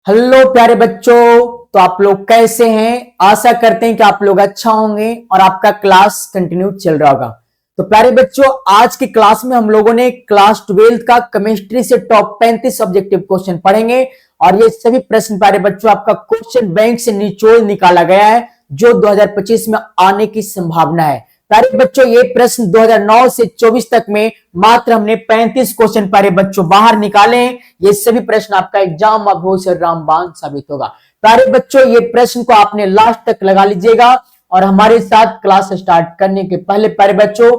Hello प्यारे बच्चों। तो आप लोग कैसे हैं? आशा करते हैं कि आप लोग अच्छा होंगे और आपका क्लास कंटिन्यू चल रहा होगा। तो प्यारे बच्चों, आज की क्लास में हम लोगों ने क्लास 12 का केमिस्ट्री से टॉप 35 ऑब्जेक्टिव क्वेश्चन पढ़ेंगे और ये सभी प्रश्न प्यारे बच्चों आपका क्वेश्चन बैंक से निचोड़ निकाला गया है जो 2025 में आने की संभावना है। प्यारे बच्चों, ये प्रश्न 2009 से 24 तक में मात्र हमने 35 क्वेश्चन प्यारे बच्चों बाहर निकाले हैं। ये सभी प्रश्न आपका एग्जाम अभूत से रामबाण साबित होगा। प्यारे बच्चों, ये प्रश्न को आपने लास्ट तक लगा लीजिएगा और हमारे साथ क्लास स्टार्ट करने के पहले प्यारे बच्चों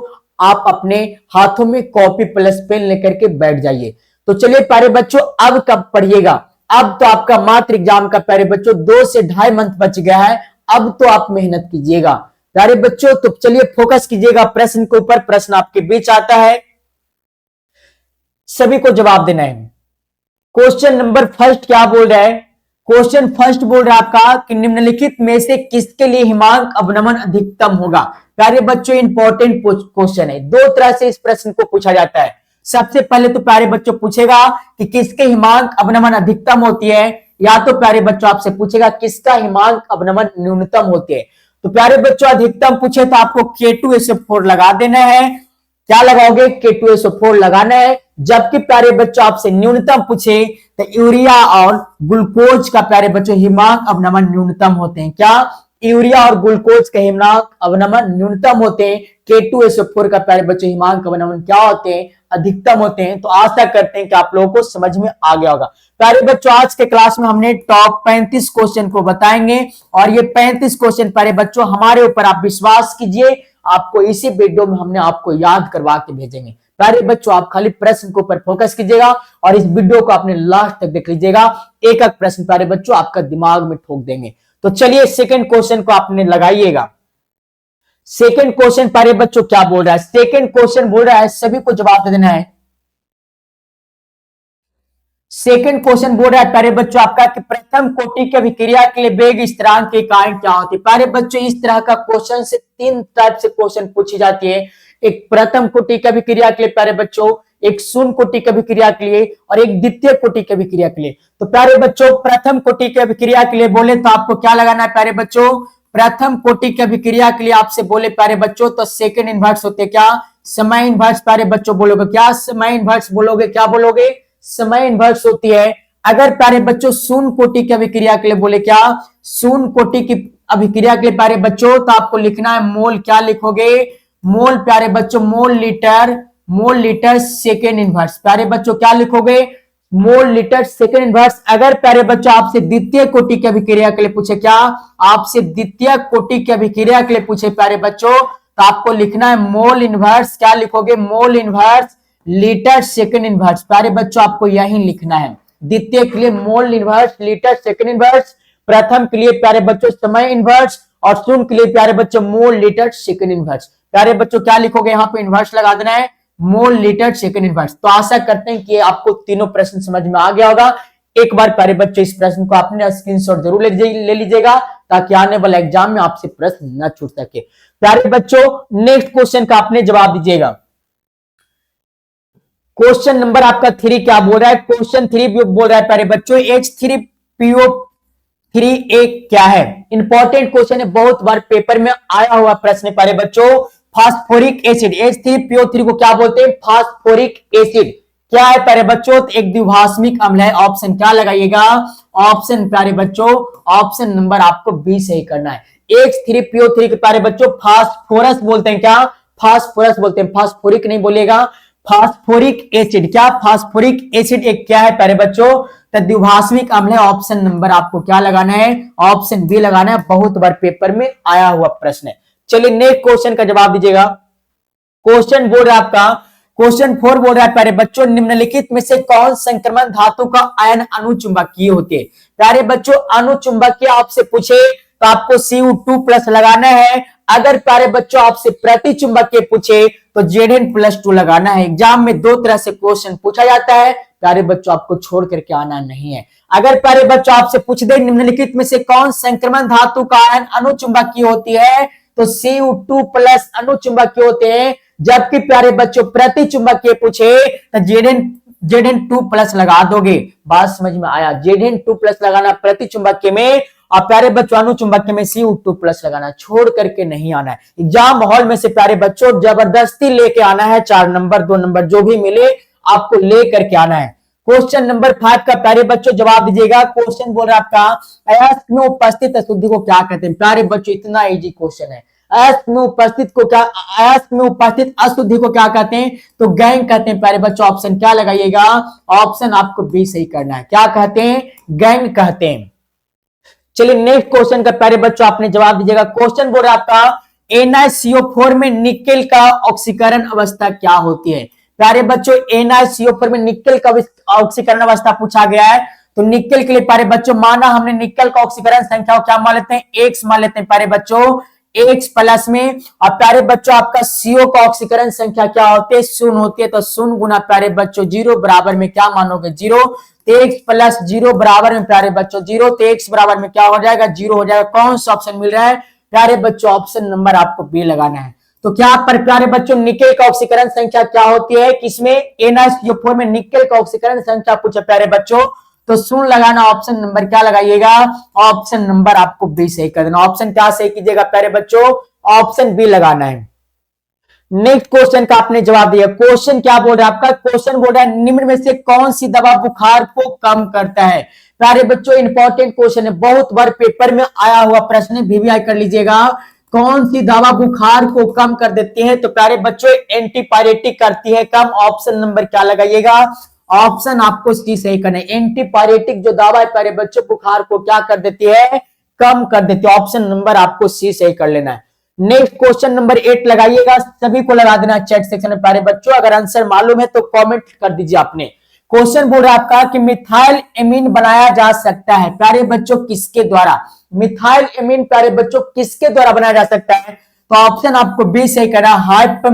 आप अपने हाथों में कॉपी प्लस पेन लेकर के बैठ जाइए। तो चलिए प्यारे बच्चों, अब कब पढ़िएगा? अब तो आपका मात्र एग्जाम का प्यारे बच्चों 2 से 2.5 मंथ बच गया है। अब तो आप मेहनत कीजिएगा प्यारे बच्चों। तो चलिए फोकस कीजिएगा प्रश्न के ऊपर। प्रश्न आपके बीच आता है, सभी को जवाब देना है। क्वेश्चन नंबर फर्स्ट क्या बोल रहा है? क्वेश्चन फर्स्ट बोल रहा है आपका कि निम्नलिखित में से किसके लिए हिमांक अवनमन अधिकतम होगा। प्यारे बच्चों, इंपॉर्टेंट क्वेश्चन है। दो तरह से इस प्रश्न को पूछा जाता है। सबसे पहले तो प्यारे बच्चों पूछेगा कि किसके हिमांक अवनमन अधिकतम होती है, या तो प्यारे बच्चों आपसे पूछेगा किसका हिमांक अवनमन न्यूनतम होती है। तो प्यारे बच्चों अधिकतम पूछे तो आपको K2SO4 लगा देना है। क्या लगाओगे? K2SO4 लगाना है। जबकि प्यारे बच्चों आपसे न्यूनतम पूछे तो यूरिया और ग्लूकोज का प्यारे बच्चों हिमांक अवनमन न्यूनतम होते हैं। क्या? यूरिया और ग्लूकोज का हिमांक अवनमन न्यूनतम होते हैं। K2SO4 का प्यारे बच्चों हिमांक अवनमन क्या होते हैं? अधिकतम होते हैं। तो आशा करते हैं कि आप लोगों को समझ में आ गया होगा। प्यारे बच्चों, आज के क्लास में हमने टॉप 35 क्वेश्चन को बताएंगे और ये 35 क्वेश्चन प्यारे बच्चों हमारे ऊपर आप विश्वास कीजिए, आपको इसी वीडियो में हमने आपको याद करवा के भेजेंगे। प्यारे बच्चों, आप खाली प्रश्न के ऊपर फोकस कीजिएगा और इस वीडियो को आपने लास्ट तक देख लीजिएगा। एक एक प्रश्न प्यारे बच्चों आपका दिमाग में ठोक देंगे। तो चलिए सेकंड क्वेश्चन को आपने लगाइएगा। सेकंड क्वेश्चन प्यारे बच्चों क्या बोल रहा है? सेकंड क्वेश्चन बोल रहा है, सभी को जवाब दे देना है। सेकंड क्वेश्चन बोल रहा है प्यारे बच्चों आपका कि प्रथम कोटि की अभिक्रिया के लिए वेग स्थिरांक के कारण क्या होती है। प्यारे बच्चों, इस तरह का क्वेश्चन से 3 टाइप से क्वेश्चन पूछी जाती है। एक प्रथम कोटि की अभिक्रिया के लिए प्यारे बच्चों, एक शून्य कोटि की अभिक्रिया के लिए और एक द्वितीय कोटि की अभिक्रिया के लिए। तो प्यारे बच्चों, प्रथम कोटि की अभिक्रिया के लिए बोले तो आपको क्या लगाना है प्यारे बच्चों? प्रथम कोटि की अभिक्रिया के लिए आपसे बोले प्यारे बच्चों तो सेकंड इनवर्स होते क्या? समय इनवर्स प्यारे बच्चों बोलोगे क्या? समय इनवर्स बोलोगे। क्या बोलोगे? समय इनवर्स होती है। अगर प्यारे बच्चों शून्य कोटि की अभिक्रिया के लिए बोले क्या? शून्य कोटि की अभिक्रिया के लिए प्यारे बच्चों तो आपको लिखना है मोल। क्या लिखोगे? मोल प्यारे बच्चों, मोल लीटर सेकेंड इनवर्स। प्यारे बच्चों क्या लिखोगे? Mole litre second inverse. अगर प्यारे बच्चों आपसे द्वितीय कोटि की अभिक्रिया के लिए पूछे क्या? आपसे द्वितीय कोटि की अभिक्रिया के लिए पूछे प्यारे बच्चों तो आपको लिखना है मोल इनवर्स। क्या लिखोगे? Mole inverse litre second inverse. प्यारे बच्चों आपको यही लिखना है। द्वितीय के लिए mole inverse litre second inverse, प्रथम के लिए प्यारे बच्चों समय इनवर्स और शून्य के लिए प्यारे बच्चों मोल लीटर सेकेंड इनवर्स। प्यारे बच्चों क्या लिखोगे? यहाँ पे इनवर्स लगा देना है, मोल लीटर सेकेंड इनवर्स। तो आशा करते हैं कि आपको तीनों प्रश्न समझ में आ गया होगा। एक बार प्यारे बच्चों इस प्रश्न को आपने स्क्रीनशॉट जरूर ले लीजिएगा ताकि आने वाले एग्जाम में आपसे प्रश्न न छूट सके। प्यारे बच्चों, नेक्स्ट क्वेश्चन का आपने जवाब दीजिएगा। क्वेश्चन नंबर आपका 3 क्या बोल रहा है? क्वेश्चन 3 बोल रहा है प्यारे बच्चों H3PO3 क्या है? इंपॉर्टेंट क्वेश्चन है, बहुत बार पेपर में आया हुआ प्रश्न है प्यारे बच्चों। फास्फोरिक एसिड, H3PO3 को क्या बोलते हैं? Phosphoric acid. क्या है प्यारे बच्चों? तो एक द्विभाषमिक अम्ल है। ऑप्शन क्या लगाइएगा? ऑप्शन प्यारे बच्चों, ऑप्शन नंबर आपको बी सही करना है। H3PO3 के प्यारे बच्चों फास्फोरस बोलते हैं। क्या? फास्फोरस बोलते हैं, फास्फोरिक नहीं बोलेगा। Phosphoric acid. क्या? फास्फोरिक एसिड एक क्या है प्यारे बच्चों? तो द्विभाषमिक अम्ल है। ऑप्शन नंबर आपको क्या लगाना है? ऑप्शन बी लगाना है। बहुत बार पेपर में आया हुआ प्रश्न है। चलिए नेक्स्ट क्वेश्चन का जवाब दीजिएगा। क्वेश्चन बोल रहा है आपका, क्वेश्चन 4 बोल रहा है प्यारे बच्चों निम्नलिखित में से कौन संक्रमण धातु का आयन अनुचुंबकीय होते हैं? प्यारे बच्चों अनुचुंबकीय आपसे पूछे तो आपको Cu2+ लगाना है। अगर प्यारे बच्चों आपसे प्रति चुंबकीय पूछे तो Zn+2 लगाना है। एग्जाम में 2 तरह से क्वेश्चन पूछा जाता है प्यारे बच्चों, आपको छोड़ करके आना नहीं है। अगर प्यारे बच्चों आपसे पूछ दे निम्नलिखित में से कौन संक्रमण धातु का आयन अनुचुंबकीय होती है तो Cu2+ अनुचुंबकीय होते हैं। जबकि प्यारे बच्चों प्रति चुंबकीय पूछे तो Zn Zn2+ लगा दोगे। बात समझ में आया? Zn2+ लगाना प्रति चुंबकीय में, और प्यारे बच्चों अनुचुंबकीय में Cu2+ लगाना, छोड़ करके नहीं आना है। एग्जाम हॉल में से प्यारे बच्चों जबरदस्ती लेके आना है, 4 नंबर 2 नंबर जो भी मिले आपको ले करके आना है। क्वेश्चन नंबर 5 का प्यारे बच्चों जवाब दीजिएगा। क्वेश्चन बोल रहा है आपका अयस्क में उपस्थित अशुद्धि को क्या कहते हैं? प्यारे बच्चों इतना इजी क्वेश्चन है। अयस्क में उपस्थित को क्या, अयस्क में उपस्थित अशुद्धि को क्या कहते हैं? तो गैंग कहते हैं। प्यारे बच्चों ऑप्शन क्या लगाइएगा? ऑप्शन आपको बी सही करना है। क्या कहते हैं? गैंग कहते हैं। चलिए नेक्स्ट क्वेश्चन का प्यारे बच्चों आपने जवाब दीजिएगा। क्वेश्चन बोल रहा है आपका NiCO4 में निकेल का ऑक्सीकरण अवस्था क्या होती है? प्यारे बच्चों NiCO4 में निकेल का ऑक्सीकरण अवस्था पूछा गया है। तो निकेल के लिए प्यारे बच्चों माना हमने निकेल का ऑक्सीकरण संख्या क्या मान लेते हैं? X मान लेते हैं प्यारे बच्चों, X प्लस में। और प्यारे बच्चों आपका CO का ऑक्सीकरण संख्या क्या होती है? 0 होती है। तो 0 गुना प्यारे बच्चों 0 बराबर में क्या मानोगे? 0। तो X प्लस 0 बराबर में प्यारे बच्चों 0। तो X बराबर में क्या हो जाएगा? 0 हो जाएगा। कौन सा ऑप्शन मिल रहा है? प्यारे बच्चों ऑप्शन नंबर आपको बी लगाना है। तो क्या पर प्यारे बच्चों निकेल का ऑक्सीकरण संख्या क्या होती है? किसमें? NiCO4 में निकेल का ऑक्सीकरण संख्या पूछा प्यारे बच्चों। तो 0 लगाना, ऑप्शन नंबर क्या लगाइएगा? ऑप्शन नंबर आपको बी सही कर देना। ऑप्शन क्या सही कीजिएगा प्यारे बच्चों? ऑप्शन बी लगाना है। नेक्स्ट क्वेश्चन का आपने जवाब दिया। क्वेश्चन क्या बोल रहा है आपका? क्वेश्चन बोल रहा है निम्न में से कौन सी दवा बुखार को कम करता है? प्यारे बच्चों इंपॉर्टेंट क्वेश्चन है, बहुत बार पेपर में आया हुआ प्रश्न, वीवीआई कर लीजिएगा। कौन सी दवा बुखार को कम कर देती है? तो प्यारे बच्चों एंटीपायरेटिक करती है कम। ऑप्शन नंबर क्या लगाइएगा? ऑप्शन आपको सी सही करना है। एंटीपायरेटिक जो दवा है प्यारे बच्चों बुखार को क्या कर देती है? कम कर देती है। ऑप्शन नंबर आपको सी सही कर लेना है। नेक्स्ट क्वेश्चन नंबर 8 लगाइएगा, सभी को लगा देना चैट सेक्शन में प्यारे बच्चों। अगर आंसर मालूम है तो कमेंट कर दीजिए आपने। क्वेश्चन बोल रहा है आपका कि मिथाइल एमीन बनाया जा सकता है प्यारे बच्चों किसके द्वारा? मिथाइल एमीन प्यारे बच्चों किसके द्वारा बनाया जा सकता है? तो ऑप्शन आपको बी सही करना,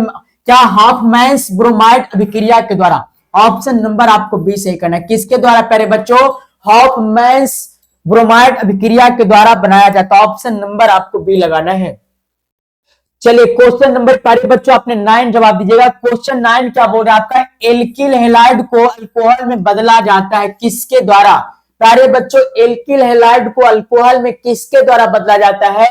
क्या हॉफमैन्स ब्रोमाइड अभिक्रिया के द्वारा। ऑप्शन नंबर आपको बी सही करना है। किसके द्वारा प्यारे बच्चों? हॉफमैन्स ब्रोमाइड अभिक्रिया के द्वारा बनाया जाता है। ऑप्शन नंबर आपको बी लगाना है। चलिए क्वेश्चन नंबर प्यारे बच्चों आपने 9 जवाब दीजिएगा। क्वेश्चन 9 क्या बोल रहा है आपका? एल्किल हैलाइड को अल्कोहल में बदला जाता है किसके द्वारा? प्यारे बच्चों एल्किल हैलाइड को अल्कोहल में किसके द्वारा बदला जाता है?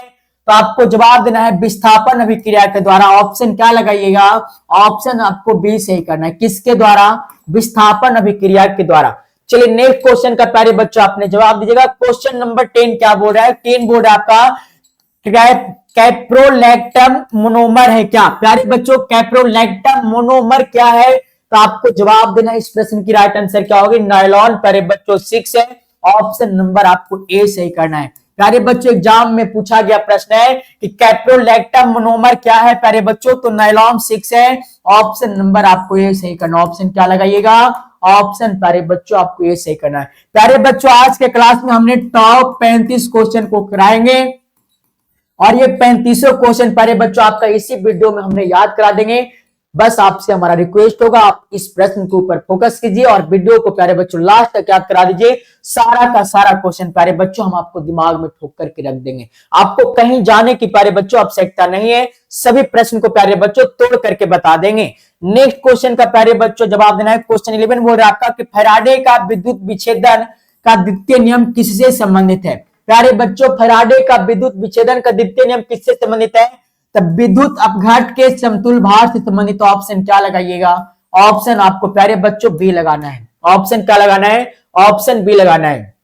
तो आपको जवाब देना है विस्थापन अभिक्रिया के द्वारा। ऑप्शन क्या लगाइएगा? ऑप्शन आपको बी सही करना है। किसके द्वारा? विस्थापन अभिक्रिया के द्वारा। चलिए नेक्स्ट क्वेश्चन का प्यारे बच्चों आपने जवाब दीजिएगा। क्वेश्चन नंबर 10 क्या बोल रहा है? 10 बोल रहा है आपका कैप्रोलैक्टम मोनोमर है क्या? प्यारे बच्चों कैप्रोलैक्टम मोनोमर क्या है? तो आपको जवाब देना है। इस प्रश्न की राइट आंसर क्या होगी? नायलॉन। प्यारे बच्चों 6 है। ऑप्शन नंबर आपको ए सही करना है। प्यारे बच्चों एग्जाम में पूछा गया प्रश्न है कि कैप्रोलैक्टम मोनोमर क्या है प्यारे बच्चों? तो नायलॉन 6 है। ऑप्शन नंबर आपको ए सही करना। ऑप्शन क्या लगाइएगा? ऑप्शन प्यारे बच्चों आपको ए सही करना है। प्यारे बच्चों आज के क्लास में हमने टॉप 35 क्वेश्चन को कराएंगे और ये 35 क्वेश्चन प्यारे बच्चों आपका इसी वीडियो में हमने याद करा देंगे। बस आपसे हमारा रिक्वेस्ट होगा आप इस प्रश्न के ऊपर फोकस कीजिए और वीडियो को प्यारे बच्चों लास्ट तक याद करा दीजिए। सारा का सारा क्वेश्चन प्यारे बच्चों हम आपको दिमाग में ठोक करके रख देंगे। आपको कहीं जाने की प्यारे बच्चों आवश्यकता नहीं है। सभी प्रश्न को प्यारे बच्चों तोड़ करके बता देंगे। नेक्स्ट क्वेश्चन का प्यारे बच्चों जवाब देना है। क्वेश्चन 11 बोल रहा है आपका कि फैराडे का विद्युत विच्छेदन का द्वितीय नियम किससे संबंधित है? प्यारे बच्चों फैराडे का विद्युत विच्छेदन का द्वितीय नियम किससे संबंधित है? तब विद्युत अपघट के समतुल भार से संबंधित। ऑप्शन क्या लगाइएगा? ऑप्शन आपको प्यारे बच्चों बी लगाना है। ऑप्शन क्या लगाना है? ऑप्शन बी लगाना है।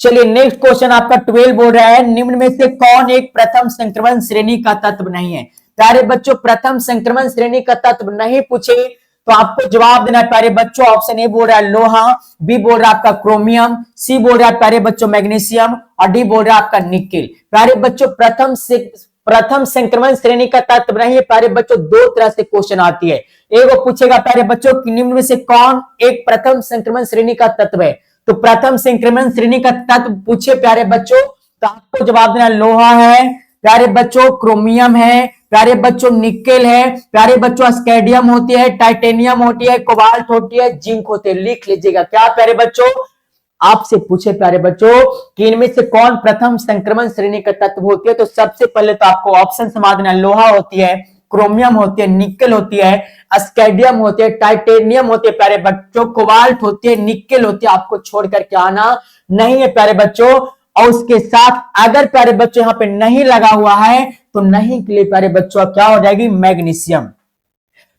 चलिए नेक्स्ट क्वेश्चन आपका 12 बोल रहा है निम्न में से कौन एक प्रथम संक्रमण श्रेणी का तत्व नहीं है? प्यारे बच्चों प्रथम संक्रमण श्रेणी का तत्व नहीं पूछे तो आपको जवाब देना है प्यारे बच्चों। ऑप्शन ए बोल रहा है लोहा, बी बोल रहा है आपका क्रोमियम, सी बोल रहा है प्यारे बच्चों मैग्नीशियम और डी बोल रहा है आपका निकेल। प्यारे बच्चों प्रथम संक्रमण श्रेणी का तत्व नहीं है प्यारे बच्चों। दो तरह से क्वेश्चन आती है। एक वो पूछेगा प्यारे बच्चों कि निम्न में से कौन एक प्रथम संक्रमण श्रेणी का तत्व है? तो प्रथम संक्रमण श्रेणी का तत्व पूछे प्यारे बच्चों तो आपको जवाब देना लोहा है प्यारे बच्चों, क्रोमियम है प्यारे बच्चों, निकेल है प्यारे बच्चों, स्कैडियम होती है, टाइटेनियम होती है, कोबाल्ट होती है, जिंक होती है। लिख लीजिएगा क्या प्यारे बच्चों? आपसे पूछे प्यारे बच्चों कि इनमें से कौन प्रथम संक्रमण श्रेणी का तत्व होती है तो सबसे पहले तो आपको ऑप्शन समझना लोहा होती है, क्रोमियम होती है, निकल होती है, स्कैंडियम होती है, टाइटेनियम होती है प्यारे बच्चों, कोबाल्ट होती है, निकल होती है, आपको छोड़ करके आना नहीं है प्यारे बच्चों। और उसके साथ अगर प्यारे बच्चों यहाँ पे नहीं लगा हुआ है तो नहीं के लिए प्यारे बच्चों क्या हो जाएगी, मैग्नीशियम।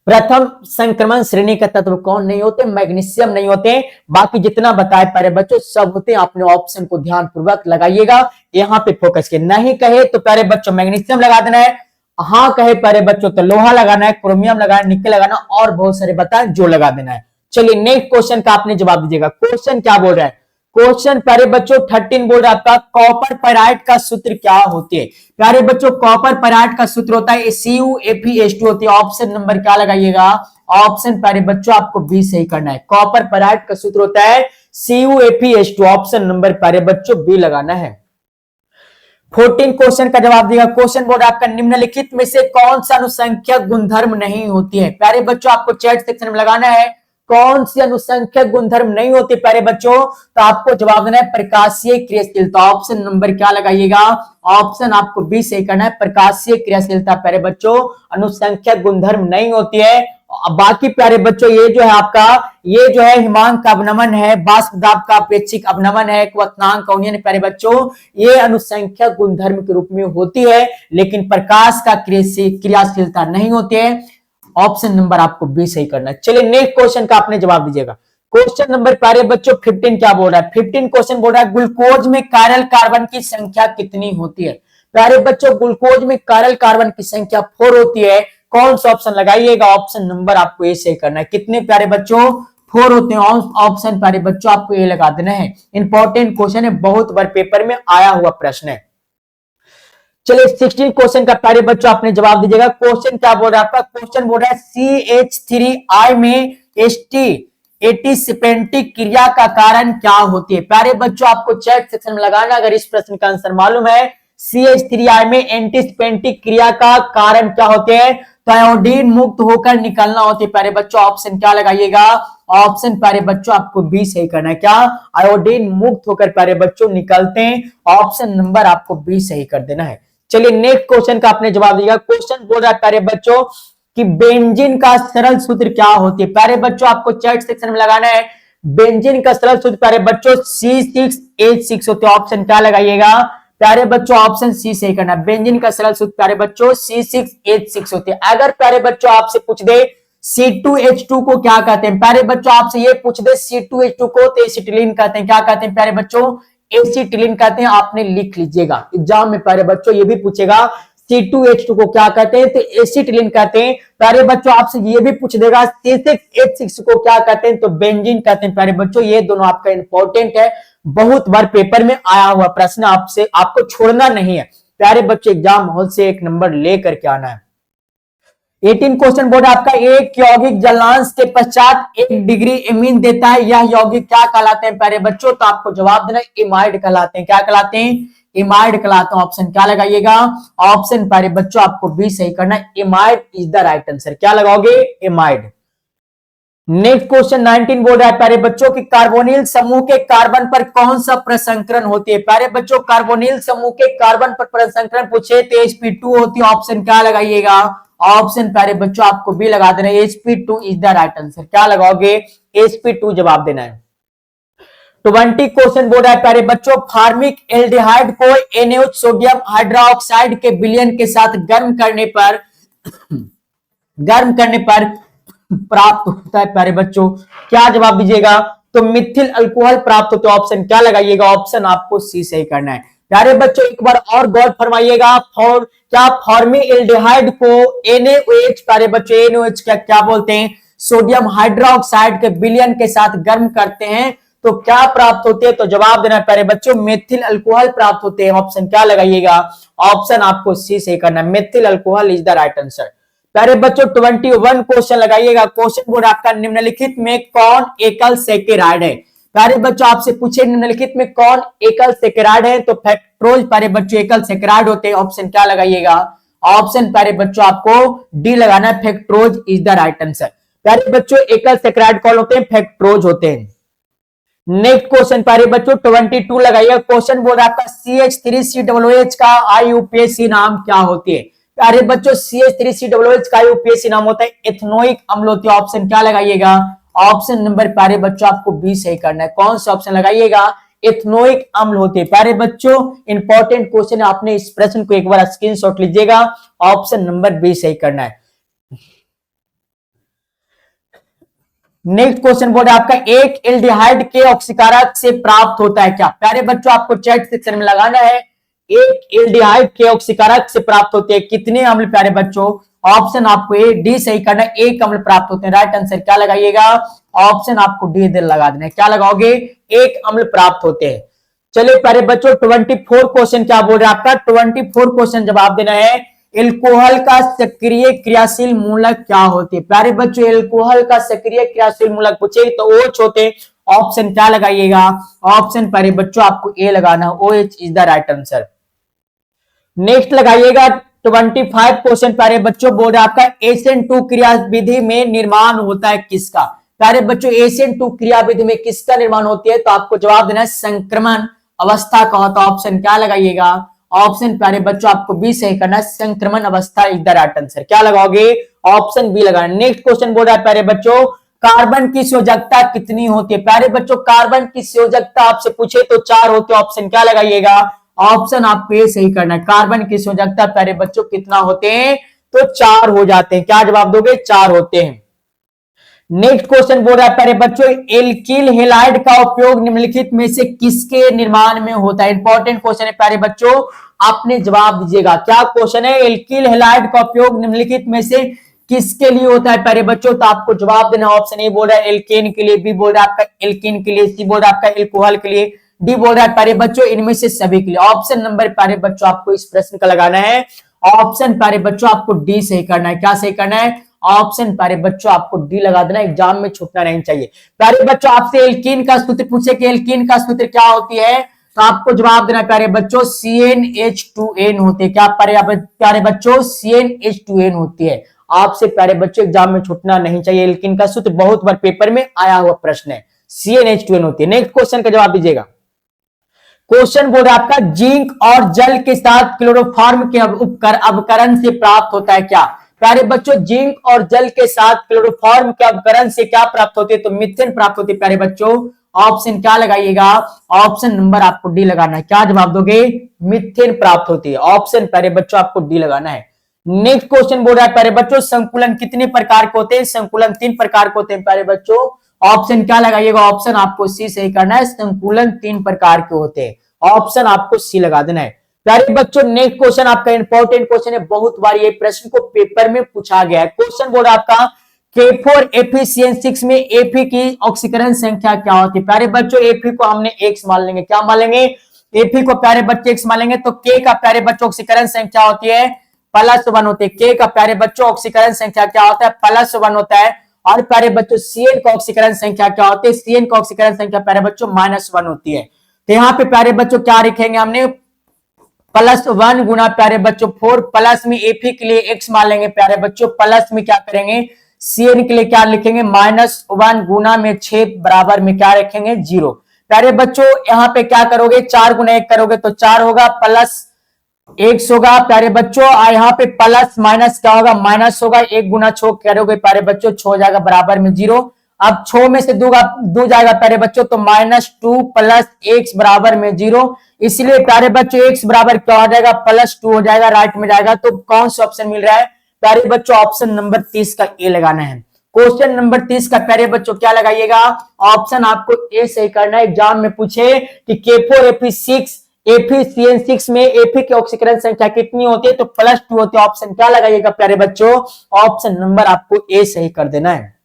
प्रथम संक्रमण श्रेणी का तत्व कौन नहीं होते, मैग्नीशियम नहीं होते, बाकी जितना बताए प्यारे बच्चों सब होते हैं। अपने ऑप्शन को ध्यान पूर्वक लगाइएगा, यहाँ पे फोकस के, नहीं कहे तो प्यारे बच्चों मैग्नीशियम लगा देना है, हाँ कहे प्यारे बच्चों तो लोहा लगाना है, क्रोमियम लगाना, निकल लगाना और बहुत सारे बताए जो लगा देना है। चलिए नेक्स्ट क्वेश्चन का आपने जवाब दीजिएगा। क्वेश्चन क्या बोल रहा है, क्वेश्चन प्यारे बच्चों 13 बोल रहा है आपका, कॉपर पेराइट का सूत्र क्या होती है। प्यारे बच्चों कॉपर पेराइट का सूत्र होता है CuFeS2 होती है। ऑप्शन नंबर क्या लगाइएगा, ऑप्शन प्यारे बच्चों आपको बी सही करना है। कॉपर पेराइट का सूत्र होता है CuFeS2, ऑप्शन नंबर प्यारे बच्चों बी लगाना है। 14 क्वेश्चन का जवाब दिया। क्वेश्चन बोर्ड आपका, निम्नलिखित में से कौन सा अनुसंख्यक गुणधर्म नहीं होती है। प्यारे बच्चों आपको चैट सेक्शन में लगाना है कौन सी अनुसंख्यक गुणधर्म नहीं होती प्यारे बच्चों, तो आपको जवाब देना है प्रकाशीय क्रियाशीलता। ऑप्शन नंबर क्या लगाइएगा, ऑप्शन आपको बी सही करना है, प्रकाशीय क्रियाशीलता प्यारे बच्चों अनुसंख्यक गुणधर्म नहीं होती है। बाकी प्यारे बच्चों ये जो है आपका, ये जो है हिमांक का अवनमन है, बाष्प दाब का अपेक्षिक अवनमन है, क्वथनांक का अवनयन प्यारे बच्चों ये अनुसंख्यक गुणधर्म के रूप में होती है, लेकिन प्रकाश का क्रियाशीलता नहीं होती है। ऑप्शन नंबर आपको बी सही करना है। चलिए नेक्स्ट क्वेश्चन का आपने जवाब दीजिएगा। क्वेश्चन नंबर प्यारे बच्चों 15 क्या बोल रहा है, 15 क्वेश्चन बोल रहा है ग्लूकोज में कायरल कार्बन की संख्या कितनी होती है। प्यारे बच्चों ग्लूकोज में कायरल कार्बन की संख्या 4 होती है। कौन सा ऑप्शन लगाइएगा, ऑप्शन नंबर आपको ए सही करना है। कितने प्यारे बच्चों 4 होते हैं। ऑप्शन प्यारे बच्चों आपको ए लगा देना है। इंपॉर्टेंट क्वेश्चन है, बहुत बार पेपर में आया हुआ प्रश्न है। चलिए 16 क्वेश्चन का प्यारे बच्चों आपने जवाब दीजिएगा। क्वेश्चन क्या बोल रहा है आपका, क्वेश्चन बोल रहा है CH3I में एंटीसिपेंटिक क्रिया का कारण क्या होती है। प्यारे बच्चों आपको चैट सेक्शन में लगाना अगर इस प्रश्न का आंसर मालूम है। CH3I में एंटीसिपेंटिक क्रिया का कारण क्या होते हैं, तो आयोडीन मुक्त होकर निकलना होती है। प्यारे बच्चों ऑप्शन क्या लगाइएगा, ऑप्शन प्यारे बच्चों आपको बी सही करना है। क्या, आयोडीन मुक्त होकर प्यारे बच्चों निकलते हैं। ऑप्शन नंबर आपको बी सही कर देना है। चलिए नेक्स्ट क्वेश्चन का आपने जवाब दिया। क्वेश्चन बोल रहा है प्यारे बच्चों कि बेंजीन का सरल सूत्र क्या होती है। प्यारे बच्चों आपको चैट सेक्शन में लगाना है बेंजीन का सरल सूत्र प्यारे बच्चों C6H6 होते हैं। ऑप्शन क्या लगाइएगा प्यारे बच्चों, ऑप्शन सी सही करना। बेंजीन का सरल सूत्र प्यारे बच्चों C6H6 होते हैं। अगर प्यारे बच्चों आपसे पूछ दे C2H2 को क्या कहते हैं, प्यारे बच्चों आपसे ये पूछ दे C2H2 को तो एसिटिलीन कहते हैं। क्या कहते हैं प्यारे बच्चों, एसिटिलीन कहते हैं। आपने लिख लीजिएगा, एग्जाम में प्यारे बच्चों ये भी पूछेगा C2H2 को क्या कहते हैं, तो एसिटिलीन कहते हैं। प्यारे बच्चों आपसे ये भी पूछ देगा C6H6 को क्या कहते हैं, तो बेंजीन कहते हैं। प्यारे बच्चों ये दोनों आपका इंपॉर्टेंट है, बहुत बार पेपर में आया हुआ प्रश्न, आपसे आपको छोड़ना नहीं है। प्यारे बच्चों एग्जाम हॉल से 1 नंबर लेकर के आना है। 18 क्वेश्चन बोर्ड आपका, एक यौगिक जलांश के पश्चात 1 डिग्री एमीन देता है, यह यौगिक क्या कहलाते हैं प्यारे बच्चों, तो आपको जवाब देना इमाइड कहलाते हैं। क्या कहलाते हैं, इमाइड कहलाते हैं। ऑप्शन क्या लगाइएगा, ऑप्शन प्यारे बच्चों आपको बी सही करना है, इमाइड इज द राइट आंसर। क्या लगाओगे, इमाइड। नेक्स्ट क्वेश्चन 19 बोल रहा है प्यारे बच्चों कि कार्बोनिल समूह के कार्बन पर कौन सा प्रसंकरण होती है। प्यारे बच्चों कार्बोनिल समूह के कार्बन पर प्रसंकरण पूछे तो sp2 होती है। ऑप्शन क्या लगाइएगा, ऑप्शन प्यारे बच्चों आपको भी लगा देना है, sp2 is the right answer. क्या लगाओगे, sp2 जवाब देना है। 20 क्वेश्चन बोल रहा है प्यारे बच्चों, फार्मिक एल्डिहाइड को NaOH सोडियम हाइड्रोक्साइड के विलयन के साथ गर्म करने पर प्राप्त होता है। प्यारे बच्चों क्या जवाब दीजिएगा, तो मिथिल अल्कोहल प्राप्त होता है। ऑप्शन क्या लगाइएगा, ऑप्शन आपको सी सही करना है। प्यारे बच्चों एक बार और गौर फरमाइएगा, क्या फॉर्मिल्डिहाइड को NaOH, प्यारे बच्चों NaOH क्या बोलते हैं, सोडियम हाइड्रोक्साइड के विलयन के साथ गर्म करते हैं तो क्या प्राप्त होते हैं, तो जवाब देना प्यारे बच्चों मेथिल अल्कोहल प्राप्त होते हैं। ऑप्शन क्या लगाइएगा, ऑप्शन आपको सी सही करना है, methyl alcohol is the right answer. प्यारे बच्चों 21 क्वेश्चन लगाइएगा। क्वेश्चन बोर्ड आपका, निम्नलिखित में कौन एकल सेकेराइड है। प्यारे बच्चों आपसे पूछे निम्नलिखित में कौन एकल सेकेराइड है, तो फैक्ट्रोज प्यारे बच्चों एकल सेकेराइड होते हैं। ऑप्शन क्या लगाइएगा, ऑप्शन प्यारे बच्चों आपको डी लगाना है, फैक्ट्रोज इज द राइट आंसर। प्यारे बच्चों एकल सेकेराइड कौन होते हैं, फैक्ट्रोज होते हैं। नेक्स्ट क्वेश्चन प्यारे बच्चों 22 लगाइएगा। क्वेश्चन बोल रहा है आपका CH3COOH का IUPAC नाम क्या होती है। प्यारे बच्चों CH3COOH का यूपीएससी नाम होता है एथनोइक अम्ल होती है। ऑप्शन क्या लगाइएगा? ऑप्शन नंबर प्यारे बच्चों आपको बी सही करना है। कौन सा ऑप्शन लगाइएगा? एथनोइक अम्ल होते हैं। प्यारे बच्चों इंपॉर्टेंट क्वेश्चन है, आपने इस प्रश्न को एक बार स्क्रीनशॉट लीजिएगा। ऑप्शन नंबर बी सही करना है। नेक्स्ट क्वेश्चन बोल रहा है आपका, एक एल्डिहाइड के ऑक्सीकारक से प्राप्त होता है क्या? प्यारे बच्चों आपको चैट सेक्शन में लगाना है, एक एल्डिहाइड के ऑक्सीकारक से प्राप्त होते हैं कितने अम्ल? प्यारे बच्चों ऑप्शन आपको ए डी सही करना है, एक अम्ल प्राप्त होते हैं। राइट आंसर क्या लगाइएगा? ऑप्शन आपको डी लगा देना है। क्या लगाओगे? एक अम्ल प्राप्त होते हैं। चलिए प्यारे बच्चों 24 क्वेश्चन क्या बोल रहा है आपका? 24 क्वेश्चन जवाब देना है। एल्कोहल का सक्रिय क्रियाशील मूलक क्या होते? प्यारे बच्चों एल्कोहल का सक्रिय क्रियाशील मूलक पूछे तो OH होते। ऑप्शन क्या लगाइएगा? ऑप्शन प्यारे बच्चों आपको ए लगाना, OH is the right answer. Next लगाइएगा 25 क्वेश्चन प्यारे बच्चों बोल रहा है आपका, SN2 क्रिया विधि में निर्माण होता है किसका? प्यारे बच्चों SN2 क्रिया विधि में किसका निर्माण होती है? तो आपको जवाब देना है संक्रमण अवस्था का होता है। ऑप्शन क्या लगाइएगा? ऑप्शन प्यारे बच्चों आपको बी सही करना है, संक्रमण अवस्था इज द राइट आंसर। क्या लगाओगे? ऑप्शन बी लगाना। नेक्स्ट क्वेश्चन बोल रहा है प्यारे बच्चों, कार्बन की संयोजकता कितनी होती है? प्यारे बच्चों कार्बन की संयोजकता आपसे पूछे तो 4 होते। ऑप्शन क्या लगाइएगा? ऑप्शन आपको ये सही करना है, कार्बन की संयोजकता प्यारे बच्चों कितना होते हैं? तो 4 हो जाते हैं। क्या जवाब दोगे? 4 होते हैं। नेक्स्ट क्वेश्चन बोल रहा है प्यारे बच्चों, एल्किल हैलाइड का उपयोग निम्नलिखित में से किसके निर्माण में होता है? इंपॉर्टेंट क्वेश्चन है प्यारे बच्चों, आपने जवाब दीजिएगा। क्या क्वेश्चन है? एल्किल हैलाइड का उपयोग निम्नलिखित में से किसके लिए होता है प्यारे बच्चों? तो आपको जवाब देना। ऑप्शन ए बोल रहा है एल्केन के लिए, बी बोल रहा है आपका एल्किन के लिए, सी बोल रहा है आपका एल्कोहल के लिए, डी बोल रहा है प्यारे बच्चों इनमें से सभी के लिए। ऑप्शन नंबर प्यारे बच्चों आपको इस प्रश्न का लगाना है। ऑप्शन प्यारे बच्चों आपको डी सही करना है। क्या सही करना है? ऑप्शन प्यारे बच्चों आपको डी लगा देना, एग्जाम में छूटना नहीं चाहिए। प्यारे बच्चों आपसे एल्कीन का सूत्र पूछे कि एल्कीन का सूत्र क्या होती है, तो आपको जवाब देना प्यारे बच्चों CnH2n होते हैं। क्या प्यारे बच्चों? CnH2n होती है। आपसे प्यारे बच्चों एग्जाम में छूटना नहीं चाहिए। एल्कीन का सूत्र बहुत बार पेपर में आया हुआ प्रश्न है, CnH2n होती है। नेक्स्ट क्वेश्चन का जवाब दीजिएगा। क्वेश्चन बोल रहा है आपका, जिंक और जल के साथ क्लोरोफॉर्म के अवकरण से प्राप्त होता है क्या? प्यारे बच्चों जिंक और जल के साथ क्लोरोफॉर्म के अवकरण से क्या प्राप्त होते हैं? तो मीथेन प्राप्त होते हैं। प्यारे बच्चों ऑप्शन क्या लगाइएगा? ऑप्शन नंबर आपको डी लगाना है। क्या जवाब दोगे? मीथेन प्राप्त होती है। ऑप्शन प्यारे बच्चों आपको डी लगाना है। नेक्स्ट क्वेश्चन बोल रहा है प्यारे बच्चों, संकुलन कितने प्रकार के होते हैं? संकुलन 3 प्रकार के होते हैं प्यारे बच्चों। ऑप्शन क्या लगाइएगा? ऑप्शन आपको सी सही करना है, संकुलन 3 प्रकार के होते हैं। ऑप्शन आपको सी लगा देना है। प्यारे बच्चों नेक्स्ट क्वेश्चन आपका इंपॉर्टेंट क्वेश्चन है, बहुत बार ये प्रश्न को पेपर में पूछा गया है। क्वेश्चन बोल रहा है आपका, K4FeCN6 में Fe की ऑक्सीकरण संख्या क्या होती है? प्यारे बच्चों Fe को हमने x मान लेंगे। क्या मान लेंगे? Fe को प्यारे बच्चे x मान लेंगे। तो K का प्यारे बच्चों ऑक्सीकरण संख्या होती है +1 होती है। K का प्यारे बच्चों ऑक्सीकरण संख्या क्या होता है? +1 होता है। और प्यारे बच्चों Cn का ऑक्सीकरण संख्या क्या होती है? Cn का ऑक्सीकरण संख्या प्यारे बच्चों -1 होती है। तो यहाँ पे प्यारे बच्चों क्या लिखेंगे हमने? +1 गुना प्यारे बच्चों 4, प्लस में Fe के लिए x मान लेंगे प्यारे बच्चों, प्लस में क्या करेंगे Cn के लिए क्या लिखेंगे? -1 गुना में 6 बराबर में क्या रखेंगे? 0। प्यारे बच्चों यहाँ पे क्या करोगे? 4 गुना 1 करोगे तो 4 होगा, प्लस x होगा प्यारे बच्चों। यहाँ पे प्लस माइनस क्या होगा? माइनस होगा। 1 गुना 6 करोगे प्यारे बच्चों, 6 हो जाएगा बराबर में 0। अब 6 में से 2 जाएगा प्यारे बच्चों, तो -2 प्लस x बराबर में 0। इसलिए प्यारे बच्चों x बराबर क्या हो जाएगा? +2 हो जाएगा, राइट में जाएगा। तो कौन सा ऑप्शन मिल रहा है प्यारे बच्चों? ऑप्शन नंबर 30 का ए लगाना है। क्वेश्चन नंबर 30 का प्यारे बच्चों क्या लगाइएगा? ऑप्शन आपको ए सही करना है। एग्जाम में पूछे कि FeCN6 में Fe की ऑक्सीकरण संख्या कितनी होती है? तो +2 होती है। ऑप्शन क्या लगाइएगा प्यारे बच्चों? ऑप्शन नंबर आपको ए सही कर देना है।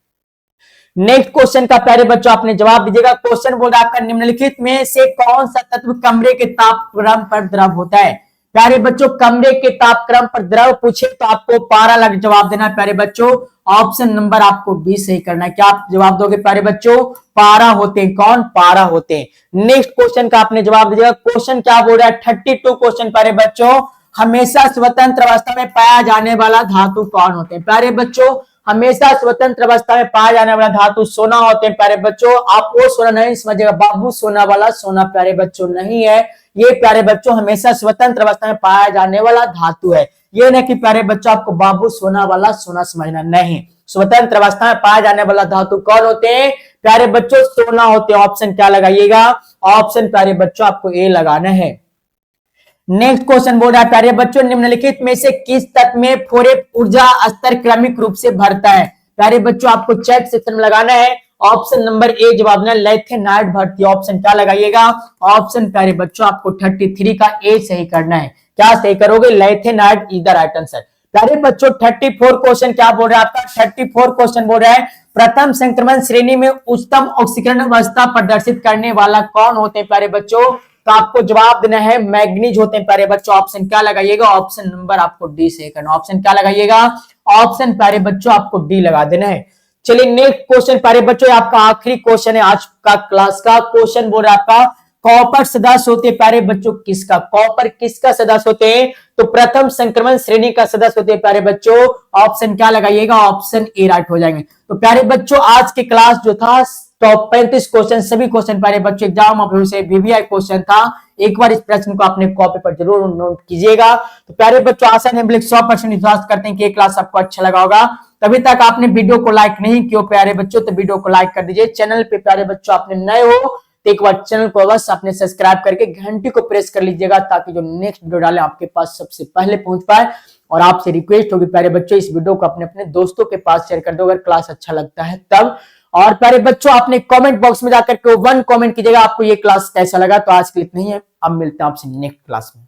नेक्स्ट क्वेश्चन का प्यारे बच्चों आपने जवाब दीजिएगा। क्वेश्चन बोल रहा है आपका, निम्नलिखित में से कौन सा तत्व कमरे के तापक्रम पर द्रव होता है? प्यारे बच्चों कमरे के तापक्रम पर द्रव पूछे तो आपको पारा लग जवाब देना है प्यारे बच्चों। ऑप्शन नंबर आपको बी सही करना है। क्या आप जवाब दोगे प्यारे बच्चों? पारा होते हैं। कौन? पारा होते हैं। नेक्स्ट क्वेश्चन का आपने जवाब दीजिएगा। क्वेश्चन क्या बोल रहा है? 32 क्वेश्चन प्यारे बच्चों, हमेशा स्वतंत्र अवस्था में पाया जाने वाला धातु कौन होते हैं? प्यारे बच्चों हमेशा स्वतंत्र अवस्था में पाया जाने वाला धातु सोना होते हैं प्यारे बच्चों। आप वो सोना नहीं समझिएगा बाबू सोना वाला सोना प्यारे बच्चों नहीं है, ये प्यारे बच्चों हमेशा स्वतंत्र अवस्था में पाया जाने वाला धातु है। ये नहीं कि प्यारे बच्चों आपको बाबू सोना वाला सोना समझना नहीं, स्वतंत्र अवस्था में पाया जाने वाला धातु कौन होते हैं प्यारे बच्चों? सोना होते हैं। ऑप्शन क्या लगाइएगा? ऑप्शन प्यारे बच्चों आपको ए लगाना है। नेक्स्ट क्वेश्चन बोल रहा है प्यारे बच्चों निम्नलिखित में से किस तत्व में फोरेट ऊर्जा स्तर क्रमिक रूप से बढ़ता है? प्यारे बच्चों आपको चैट सेक्शन में लगाना है। ऑप्शन नंबर ए जवाब देना, लैथेनाइड बढ़ती है। ऑप्शन क्या लगाइएगा? ऑप्शन प्यारे बच्चों आपको 33 का ए सही करना है। क्या सही करोगे? लैथेनाइड इज द राइट आंसर। प्यारे बच्चों 34 क्वेश्चन क्या बोल रहा है आपका? 34 क्वेश्चन बोल रहा है प्रथम संक्रमण श्रेणी में उच्चतम ऑक्सीकरण अवस्था प्रदर्शित करने वाला कौन होते हैं प्यारे बच्चों? तो आपको जवाब देना है मैग्नीज होते हैं प्यारे बच्चों। ऑप्शन क्या लगाइएगा? ऑप्शन नंबर आपको डी सही करना। ऑप्शन क्या लगाइएगा? ऑप्शन प्यारे बच्चों आपको डी लगा देना है। चलिए नेक्स्ट क्वेश्चन प्यारे बच्चों आपका आखिरी क्वेश्चन है आज का क्लास का। क्वेश्चन बोल रहा है आपका कॉपर सदस्य होते प्यारे बच्चों किसका? कॉपर किसका सदस्य होते हैं? तो प्रथम संक्रमण श्रेणी का सदस्य होते हैं प्यारे बच्चों। ऑप्शन क्या लगाइएगा? ऑप्शन ए राइट हो जाएंगे। तो प्यारे बच्चों आज की क्लास जो था टॉप 35 क्वेश्चन, सभी क्वेश्चन प्यारे बच्चों एग्जाम अप्रूव से वीवीआई क्वेश्चन था। एक बार इस प्रश्न को अपने कॉपी पर जरूर नोट कीजिएगा। तो प्यारे बच्चों आशा है 100% विश्वास करते हैं कि ये क्लास आपको अच्छा लगा होगा। तभी तक आपने वीडियो को लाइक नहीं किया प्यारे बच्चों तो वीडियो को लाइक कर दीजिए। चैनल पे प्यारे बच्चों आपने नए हो तो एक बार चैनल को अवश्य आपने सब्सक्राइब करके घंटी को प्रेस कर लीजिएगा ताकि जो नेक्स्ट वीडियो डाले आपके पास सबसे पहले पहुंच पाए। और आपसे रिक्वेस्ट होगी प्यारे बच्चों इस वीडियो को अपने अपने दोस्तों के पास शेयर कर दो अगर क्लास अच्छा लगता है तब। और प्यारे बच्चों आपने कमेंट बॉक्स में जाकर के 1 कमेंट कीजिएगा आपको ये क्लास कैसा लगा। तो आज के लिए इतना ही है, अब मिलते हैं आपसे नेक्स्ट क्लास में।